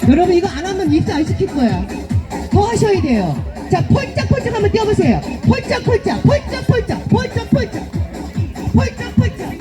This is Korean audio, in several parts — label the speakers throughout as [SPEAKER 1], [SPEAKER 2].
[SPEAKER 1] 여러분 이거 안 하면 입사 안 시킬 거야. 더 하셔야 돼요. 자, 폴짝폴짝 한번 뛰어보세요. 폴짝폴짝, 폴짝폴짝, 폴짝폴짝, 폴짝폴짝.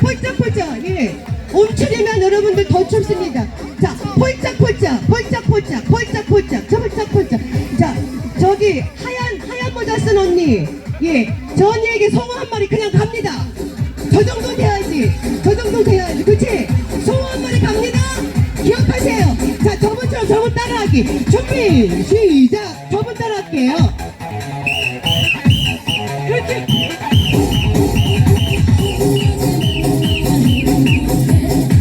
[SPEAKER 1] 폴짝폴짝, 예. 움츠리면 여러분들 더 춥습니다. 자, 폴짝폴짝, 폴짝폴짝, 폴짝폴짝, 폴짝폴짝. 자, 저기 하얀 모자 쓴 언니, 예, 저 언니에게 송어 한 마리 그냥 갑니다. 저 정도 돼야지, 저 정도 돼야지, 그치? 송어 한 마리 갑니다. 기억하세요. 자, 저분처럼 저분 따라하기. 준비 시작. 저분 따라할게요. 그렇지.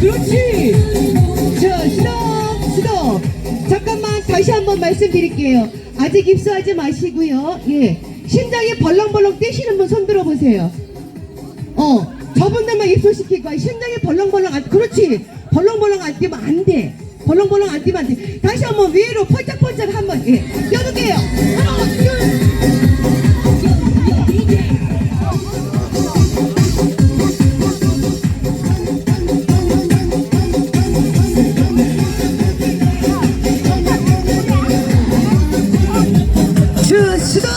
[SPEAKER 1] 그렇지. 자, 스톱. 잠깐만 다시 한번 말씀드릴게요. 아직 입수하지 마시고요. 예, 심장이 벌렁벌렁 뛰시는 분 손 들어보세요. 저분들만 입수시킬 거야. 심장이 벌렁벌렁 안, 그렇지. 벌렁벌렁 안 뛰면 안 돼. 벌렁벌렁 안 뛰면 안 돼. 다시 한번 위로 펄짝펄짝 한번, 예, 뛰어볼게요. 하나, 둘. 수고!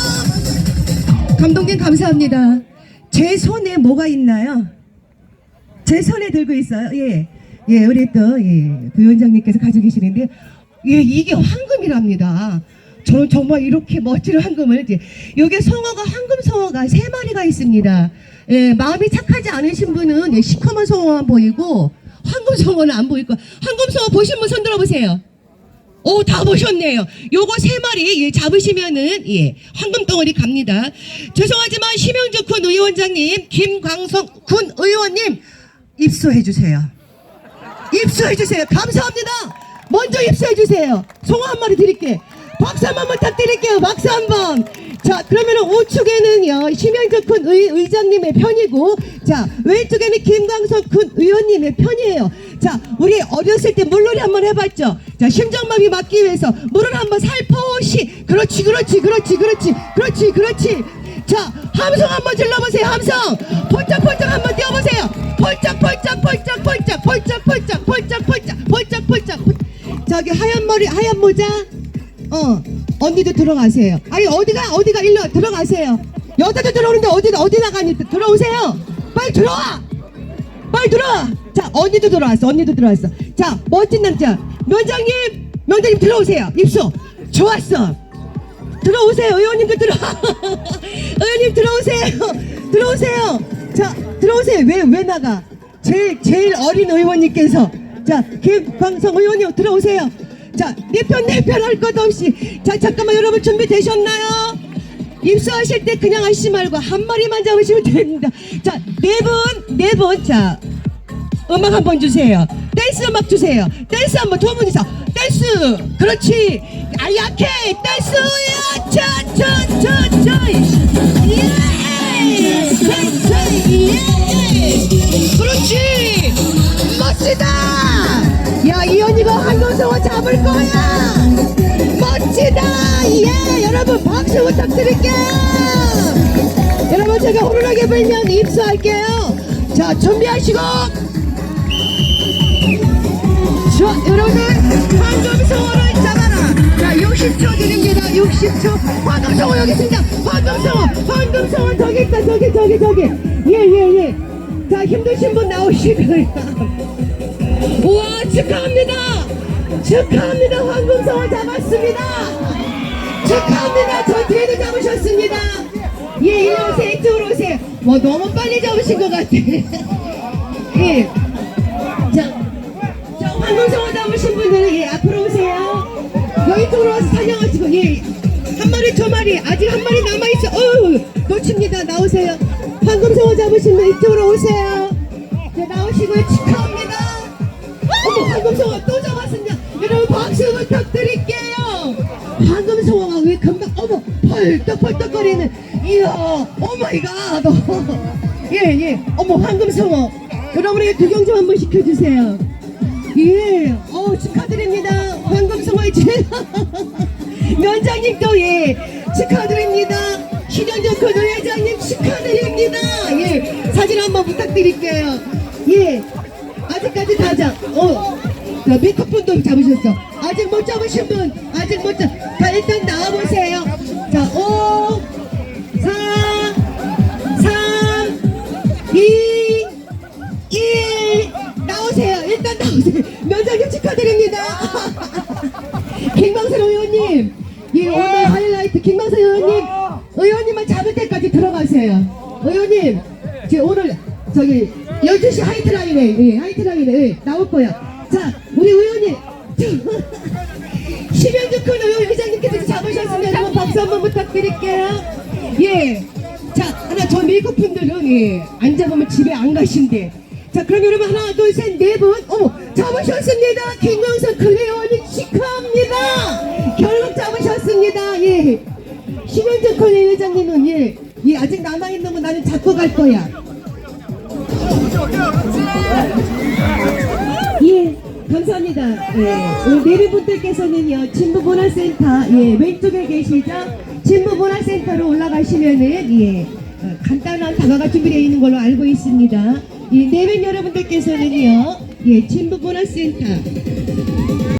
[SPEAKER 1] 감독님 감사합니다. 제 손에 뭐가 있나요? 제 손에 들고 있어요. 예, 예, 우리 또 예, 부위원장님께서 가지고 계시는데, 예, 이게 황금이랍니다. 저는 정말 이렇게 멋진 황금을, 이제 여기 송어가 황금 송어가 3마리가 있습니다. 예, 마음이 착하지 않으신 분은 예, 시커먼 송어만 보이고 황금 송어는 안 보일 거예요. 황금 송어 보신 분 손 들어보세요. 오, 다 보셨네요. 요거 3마리 예, 잡으시면은 예, 황금 덩어리 갑니다. 죄송하지만 심영주 군 의원장님, 김광석 군 의원님 입수해 주세요. 입수해 주세요. 감사합니다. 먼저 입수해 주세요. 송어 한 마리 드릴게. 박수 한 번 부탁드릴게요. 박수 한 번. 자, 그러면은 우측에는요 심영주 군 의장님의 편이고, 자, 왼쪽에는 김광석 군 의원님의 편이에요. 자, 우리 어렸을 때 물놀이 한번 해봤죠. 자, 심장마비 막기 위해서 물을 한번 살포시. 그렇지. 자, 함성 한번 질러보세요. 함성. 폴짝폴짝 한번 뛰어보세요. 폴짝폴짝. 저기 하얀 머리 하얀 모자, 언니도 들어가세요. 아니, 어디가 일로 들어가세요. 여자도 들어오는데 어디 나가니? 들어오세요. 빨리 들어와. 자, 언니도 들어왔어. 자, 멋진 남자 면장님 들어오세요. 입수. 좋았어. 들어오세요. 의원님도 의원님 들어오세요. 자, 들어오세요. 왜 나가? 제일 어린 의원님께서, 자, 김광석 의원님 들어오세요. 자, 내 편 할 것 없이. 자, 잠깐만 여러분 준비되셨나요? 입수하실 때 그냥 하시지 말고 한 마리만 잡으시면 됩니다. 자, 네 분. 자, 음악 한번 주세요. 댄스 음악 주세요. 댄스 한번 두 분이서 댄스. 그렇지. 아, 약해. 댄스야. 차차차차. 예. 그렇지. 멋지다. 야, 이 언니가 황금송어 잡을 거야. 멋지다. 예, 여러분 박수 부탁드릴게요. 여러분 제가 호루라기 불면 입수할게요. 자, 준비하시고. 자, 여러분들 황금송어를 잡아라. 자, 60초 드립니다. 60초. 황금송어 여기 있습니다. 황금송어 저기 있다. 저기. 예. 자, 힘드신 분 나오시고요. 우와, 축하합니다. 황금송어 잡았습니다. 축하합니다. 저 뒤에도 잡으셨습니다. 예, 이리 오세요. 이쪽으로 오세요. 와, 너무 빨리 잡으신 것 같아. 예. 자, 황금송어 잡으신 분들은 예, 앞으로 오세요. 여기 쪽으로 와서 사냥하시고, 예. 한 마리, 두 마리, 아직 한 마리 남아있어. 놓칩니다. 나오세요. 황금송어 잡으신 분 이쪽으로 오세요. 네, 나오시고요. 축하합니다. 어머, 황금송어 또 잡았습니다. 여러분 박수 부탁드릴게요. 황금송어가 왜 금방, 어머, 펄떡펄떡거리는, 이야, 오마이갓. 예. 어머, 황금송어. 여러분에게 구경 좀 한번 시켜주세요. 예, 축하드립니다. 황금송어의 면장님도 예, 축하드립니다. 신현정 회장님 축하드립니다. 예, 사진 한번 부탁드릴게요. 예, 아직까지 다자. 자, 미크폰도 잡으셨어. 아직 못 잡으신 분, 아직 못 잡. 자, 일단 나와보세요. 자, 5, 4, 3, 2, 1. 나오세요. 일단 나오세요. 면장님 축하드립니다. 김광선 의원님, 예, 오늘 하이라이트 김광선 의원님만 잡을 때까지 들어가세요. 의원님, 제 오늘 저기 12시 하이트라인에, 예, 하이트라인에, 예, 나올 거야. 자, 우리 의원님, 심현주 회장님께서 잡으셨으면 한번 박수 한번 부탁드릴게요. 예, 자, 하나 저 미국분들은 예, 안 잡으면 집에 안 가신대. 자, 그럼 여러분 하나, 둘, 셋, 네 분, 잡으셨습니다. 김광선 의원님 축하합니다. 결국 잡으셨습니다. 예, 심현주 회장님은 예, 아직 남아있는 거 나는 잡고 갈 거야. 예, 감사합니다. 예, 우리 내비분들께서는요, 진부문화센터, 예, 왼쪽에 계시죠? 진부문화센터로 올라가시면은, 예, 간단한 다가가 준비되어 있는 걸로 알고 있습니다. 이 내빈 여러분들께서는요, 예, 진부문화센터,